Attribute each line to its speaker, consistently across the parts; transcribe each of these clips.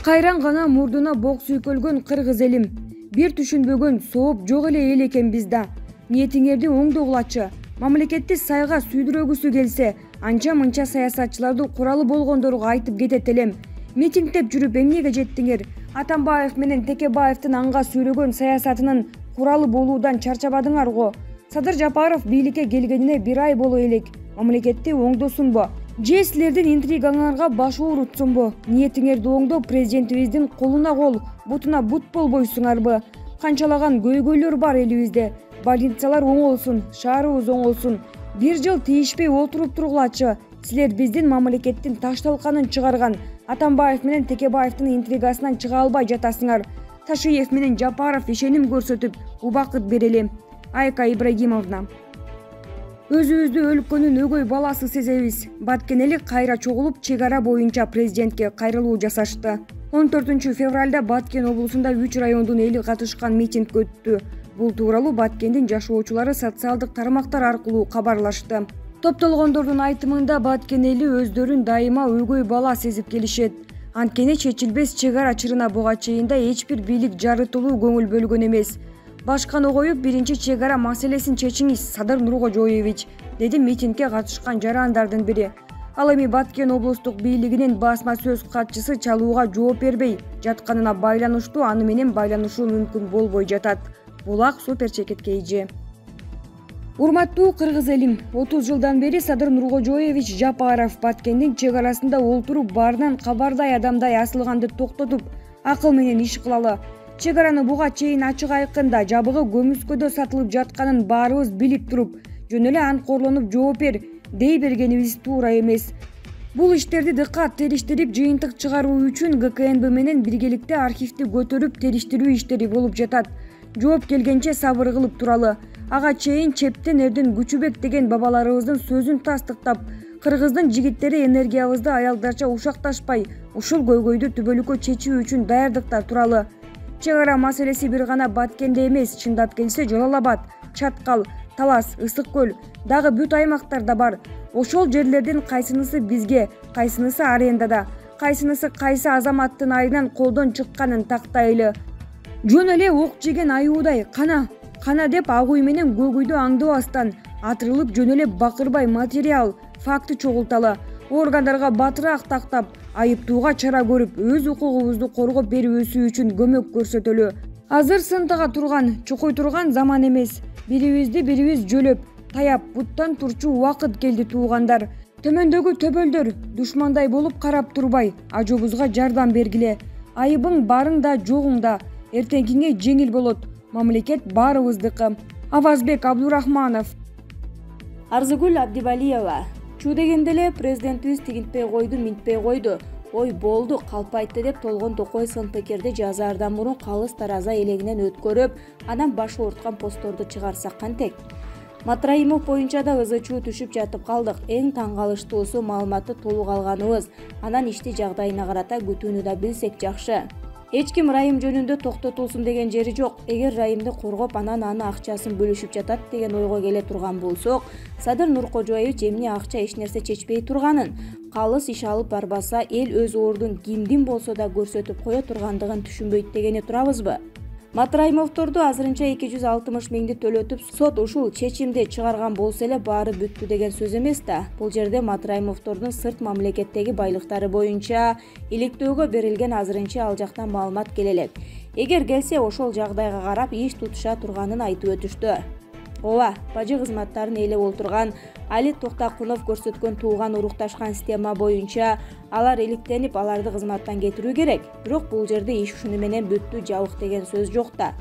Speaker 1: Кайран гана мурдуна бок сүйкөлгөн кыргыз элим. Бир түшүнбөгөн сооп жок эле эл экен бизда. Ниетиңерди оңдогулачы. Мамлекетти сайга сүйдүрөгүсү келсе, анча-мынча саясатчыларды куралы болгондорго айтып кетет элем. Митингдеп жүрүп эмнеге жеттиңер? Атамбаев менен Текебаевдин анга сүйлөгөн саясатынын куралы болуудан чарчабадыңар го. Садыр Жапаров бийликке келгенине 1 ай боло элек. Мамлекетти оңдосунбу? Же силердин интригаңарга баш оорутсунбу? Ниетиңерди оңдоп президентибиздин колуна кол, бутуна бут болбойсуңарбы? Канчалаган көйгөйлөр бар элибизде. Больницалар оңолсун, шаарыбыз оңолсун. 1 жыл тийишпей отуруп тургулачы. Силер биздин мамлекеттин ташталканын чыгарган Атамбаев менен Текебаевдин интригасынан чыга албай жатасыңар. Ташиев менен Жапаров ишеним көрсөтүп, убакыт берели. Айка Ибрагимовна. Өзүбүздү өлкөнүн өгөй баласы сезебиз. Баткен эли кайра чогулуп чек ара боюнча президентке кайрылуу жасашты. 14 февралда Баткен облусунда 3 райондун эли катышкан митинг өттү. Бул тууралуу Баткендин жашоочулары социалдык тармактар аркылуу кабарлашты. Топтолгондордун айтымында Баткен эли өздөрүн дайыма өгөй бала сезип келишет. Анткени чечилбес чек ара чырына буга чейин эч бир бийлик жарытылуу көңүл бөлгөн эмес. Башканы коюп, биринчи чек ара маселесин чечиңиз, Садыр Нуркожоевич, деди митингге катышкан жарандардын бири. Ал эми Баткен облустук бийлигинин басма сөз катчысы чалууга жооп бербей жатканына байланыштуу аны менен байланышуу мүмкүн болбой жатат. Булак супер чекетке ийже. Урматтуу кыргыз элим, 30 жылдан бери Садыр Нуркожоевич Жапаров Баткендин чек арасында олтуруп, баарынан кабардай адамдай асылганды токтотуп, акыл менен иш кылалы. Чек араны буга чейин ачык айкында жабыгы көмүскөдө сатылып жатканын баарыбыз билип туруп, жөн эле анткорлонуп жооп бер дей бергенибиз туура эмес. Бул иштерди дыккат териштирип, жыйынтык чыгаруу үчүн ГКНБ менен биргеликте архивди көтөрүп териштирүү иштери болуп жатат. Жооп келгенче сабыр кылып туралы. Ага чейин Чептен Эрден Күчүбек деген бабаларыбыздын сөзүн тастыктап, кыргыздын жигиттери энергиябызды аялдарча ушакташпай, ушул көйгөйдү түбөлүккө чечүү үчүн даярдыкта туралы. Чек ара маселеси бир гана Баткенде эмес, чындап келсе Жол Алабад, Чаткал, Талас, Ысык көл, дагы бүт аймактарда бар. Ошол жерлердин кайсынысы бизге, кайсынысы арендада, кайсынысы кайсы азаматтын айынан колдон чыкканын тактайлы. Жөн эле ок жеген аюудай кана деп агуй менен көгүйдү аңдыбастан атырылып жөн эле бакырбай материал, факты чогулталы. Органдарга батыраак тактап, айыптууга чара көрүп, өз укугубузду коргоп берүүсү үчүн көмөк көрсөтөлү. Азыр сынтыга турган, чукуй турган заман эмес. Бирибизди бирибиз жөлөп, таяп, буттан турчу убакыт келди туугандар. Төмөндөгү төбөлдөр душмандай болуп карап турбай, ажыбызга жардам бергиле. Айыбың барың да жогуң да, эртеңкиңе жеңил болот. Мамлекет баарыбыздыкы. Авазбек Абдурахманов.
Speaker 2: Арзыгүл Абдибалиева. Чуу дегенде эле президентибиз тигинтпей койду, минтпей койду. Ой болду, калп айтты деп Толгон Токой сын пикирди жазаардан мурун калыс тараза элегинен өткөрүп, анан баш оорткан постторду чыгарсак кантек. Матраимов боюнча да ызы-чуу түшүп жатып калдык. Эң таң калыштуусу маалыматты толук алганыбыз. Анан ишти жагдайына карата күтүүнү да билсек жакшы. Эч ким Райым жөнүндө токтотулсун деген жери жок. Эгер Райымды коргоп, анан аны акчасын бөлүшүп жатат деген ойго келе турган болсок, Садыр Нуркожоевич эмне акча эч нерсе чечпей турганын, калыс иш алып барбаса, эл өз ордун кимдин болсо да көрсөтүп кое тургандыгын түшүнбөйт дегени турабызбы? Матраимовдорду азырынча 260 миңди төлөтүп, сот ушул чечимди чыгарган болсо эле баары бүттү деген сөз эмес да. Бул жерде Матраимовдордун сырт мамлекеттеги байлыктары боюнча иликтөөгө берилген азырынча ал жактан маалымат келе элек. Эгер келсе, ошол жагдайга карап иш тутуша турганын айтып өтүштү. Ооба, бажы кызматтарын ээлеп олтурган Али Токтакунов көрсөткөн тууган урукташкан система боюнча алар иликтенип, аларды кызматтан кетирүү керек. Бирок бул жерде иш ушуну менен бүттү, жабык деген сөз жок да.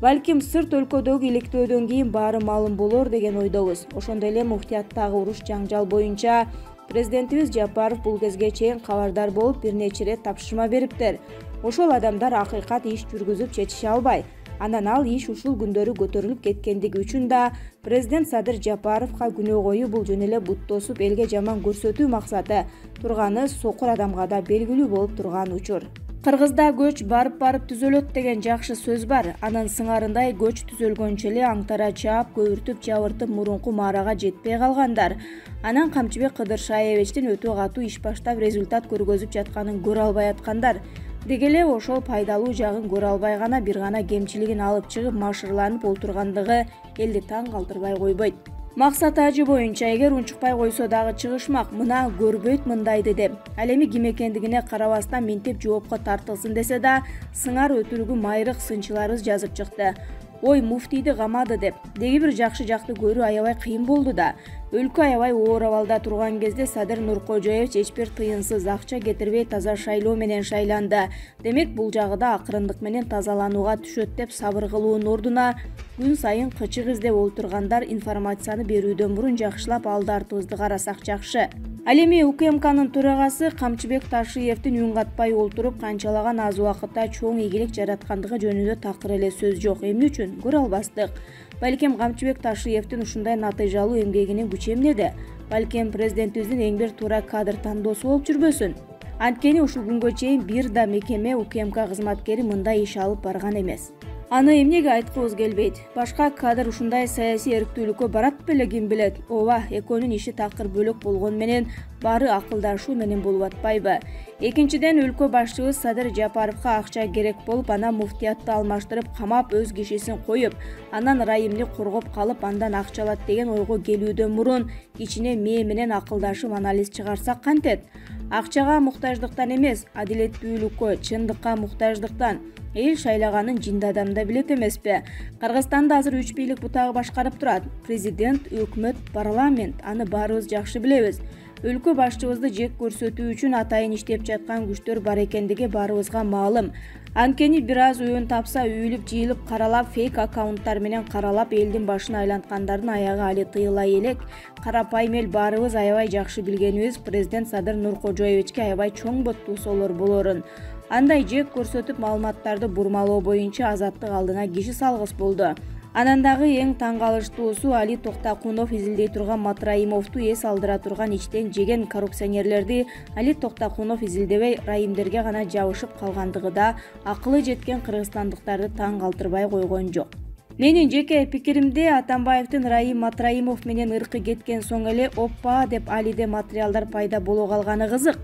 Speaker 2: Балким сырт өлкөдөгү иликтөөдөн кийин баары маалым болор деген ойдобуз. Ошондой эле муфтияттагы уруш жаңжал боюнча президентибиз Жапаров бул кезге чейин кабардар болуп, бир нече ирет тапшырма бериптир. Ошол адамдар акыйкат иш жүргүзүп чечише албай. Анан ал иш ушул күндөрү көтөрүлүп кеткендиги үчүн да президент Садыр Жапаровго күнөөгөйү бул жөн эле бут тосуп элге жаман көрсөтүү максаты турганы сокур адамга да белгилүү болуп турган учур. Кыргызда көч барып түзөлөт деген жакшы сөз бар. Анын сыңарындай көч түзөлгөнчө эле аңтара чаап, көбүртүп, жабыртып мурунку маарага жетпей калгандар. Анан Камчыбек Кыдыршаевичтин өтө катуу иш баштап результат көргөзүп жатканын көрө албай аткандар. Деги эле ошол пайдалуу жагын көрө албай гана бир гана кемчилигин алып чыгып машырланып олтургандыгы элди таң калтырбай койбойт. Максат ажы боюнча эгер унчукпай койсо дагы чыгышмак, мына көрбөйт мындайды деп. Ал эми ким экендигине карабастан ментип жоопко тартылсын десе да, сыңар өтүрүгү майрык сынчыларыбыз жазып чыкты. Ой, муфтийди камады деп. Деги бир жакшы жакты көрүү аябай кыйын болду да. Өлкө аябай оор абалда турган кезде Садыр Нуркожоевич эч бир тыйынсыз акча кетирбей таза шайлоо менен шайланды. Демек бул жагы да акырындык менен тазаланууга түшөт деп сабыр кылуунун ордуна күн сайын кычык издеп олтургандар информацияны берүүдөн мурун жакшылап алды артыбызды карасак жакшы. Ал эми УКМКнын төрагасы Камчыбек Ташиевдин үн катпай олтуруп канчалаган аз убакытта чоң ийгилик жараткандыгы жөнүндө такыр эле сөз жок. Эмне үчүн көрө албастык? Балким Камчыбек Ташиевдин ушундай натыйжалуу эмгегинин күчү эмнеде? Балким президентибиздин эң бир туура кадр тандоосу болуп жүрбөсүн? Анткени ушул күнгө чейин бир да мекеме УКМК кызматкери мындай иш алып барган эмес. Аны эмнеге айткыбыз келбейт? Башка кадр ушундай саясий эрктүүлүккө барат беле, ким билет? Ооба, экөөнүн иши такыр бөлөк болгону менен баары акылдашуу менен болуп атпайбы? Экинчиден, өлкө башчыбыз Садыр Жапаровго акча керек болуп, анан муфтиятты алмаштырып, камап, өз кишисин коюп, анан райымды коргоп калып, андан акча алат деген ойго келүүдөн мурун кичине мээ менен акылдашып анализ чыгарсак кантет? Акчага муктаждыктан эмес, адилеттүүлүккө, чындыкка муктаждыктан. Эл шайлаганын жинди адам да билет эмеспи? Кыргызстанда азыр 3 бийлик бутагы башкарып турат. Президент, өкмөт, парламент. Аны баарыбыз жакшы билебиз. Өлкө башчыбызды жек көрсөтүү үчүн атайын иштеп жаткан күчтөр бар экендиги баарыбызга маалым. Анткени бир аз өөн тапса үйүлүп жыйылып каралап, фейк аккаунттар менен каралап элдин башын айланткандардын аягы али тыйыла элек. Карапайым эл баарыбыз аябай жакшы билгенибиз президент Садыр Нуркожоевичке аябай чоң боттуусолор болорун. Андай жек көрсөтүп маалыматтарды бурмалоо боюнча азаттык алдына киши салгыс болду. Анан дагы эң таң калыштуусу Али Токтакунов изилдей турган Матраимовду эс алдыра турган иштен жеген коррупционерлерди Али Токтакунов изилдебей райымдерге гана жабышып калгандыгы да акылы жеткен кыргызстандыктарды таң калтырбай койгон жок. Менин жеке пикиримде Атамбаевдин Райым Матраимов менен ыркы кеткен соң эле оппа деп Алиде материалдар пайда боло калганы кызык.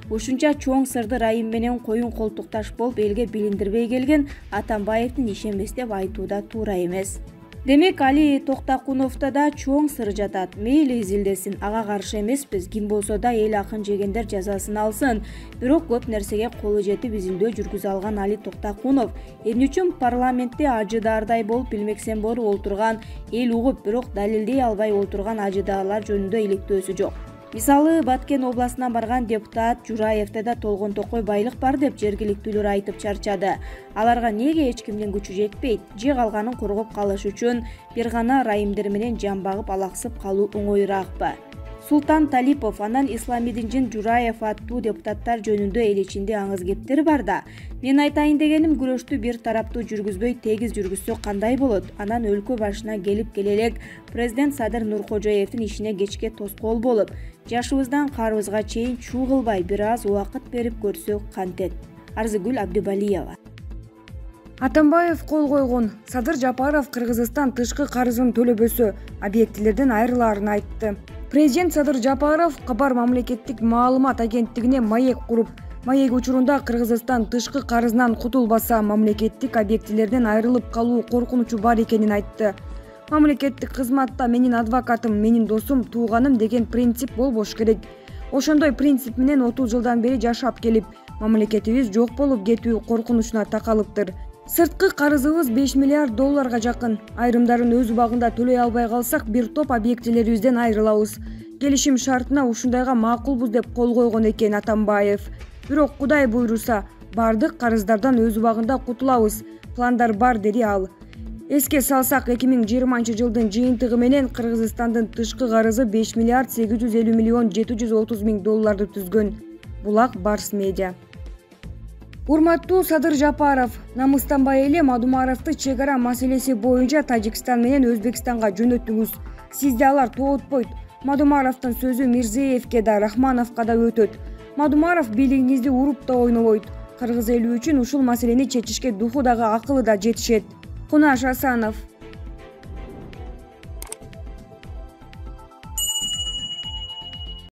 Speaker 2: Ушунча чоң сырды Райым менен коюн колтукташ болуп элге билиндирбей келген Атамбаевдин иши эмес деп айтуу да туура эмес. Демек Али Токтакуновдо да чоң сыр жатат. Мейли изилдесин, ага каршы эмеспиз. Ким болсо да эл акын жегендер жазасын алсын. Бирок көп нерсеге колу жетип изилдөө жүргүзө алган Али Токтакунов эмне үчүн парламентте ажыдаардай болуп билмексен болуп олтурган, эл угуп, бирок далилдей албай олтурган ажыдаарлар жөнүндө иликтөөсү жок. Мисалы, Баткен областынан барган депутат Жураевде да толгон токой байлык бар деп жергиликтүүлөр айтып чарчады. Аларга неге эч кимдин күчү жетпейт? Же калганын коргоп калыш үчүн бир гана райымдер менен жан багып алаксып калуу оңоюраакпы? Султан Талипов, анан Исламидин Жураев аттуу депутаттар жөнүндө эл ичинде аңыз кептер бар да. Мен айтайын дегеним, күрөштү бир тараптуу жүргүзбөй тегиз жүргүзсө кандай болот? Анан өлкө башына келип келелек президент Садыр Нуркожоевдин ишине кечке тоскоол болуп, жашыбыздан карыбызга чейин чуу кылбай бир аз убакыт берип көрсөк кантет? Арзыгүл Абдибалиева.
Speaker 1: Атамбаев кол койгон. Садыр Жапаров Кыргызстан тышкы карызын төлөбөсө объектилерден айрылаарын айтты. Президент Садыр Жапаров Кабар мамлекеттик маалымат агенттигине маек куруп, маек учурунда Кыргызстан тышкы карызынан кутулбаса мамлекеттик объектилерден айрылып калуу коркунучу бар экенин айтты. Мамлекеттик кызматта менин адвокатым, менин досум, тууганым деген принцип болбош керек. Ошондой принцип менен 30 жылдан бери жашап келип, мамлекетибиз жок болуп кетүү коркунучуна такалыптыр. Сырткы карызыбыз 5 миллиард долларга жакын. Айрымдарын өз убагында төлөй албай калсак, бир топ объектилерибизден айрылабыз. Келишим шартына ушундайга макулбуз деп кол койгон экен Атамбаев. Бирок Кудай буйруса, бардык карыздардан өз убагында кутулабыз. Пландар бар, деди ал. Эске салсак, 2020 жылдын жыйынтыгы менен Кыргызстандын тышкы карызы 5 миллиард 850 миллион 730 миң долларды түзгөн. Булак Барс Медиа. Урматтуу Садыр Жапаров, намыстанбай эле Мадумаровду чек ара маселеси боюнча Тажикстан менен Өзбекстанга жөнөтүңүз. Сизде алар тоотпойт. Мадумаровдун сөзү Мирзиевке да, Рахмановго да өтөт. Мадумаров бийлигиңизди уруп да ойнобойт. кыргыз эли үчүн ушул маселени чечишке духу дагы акылы да жетишет. Кунаш Асанов.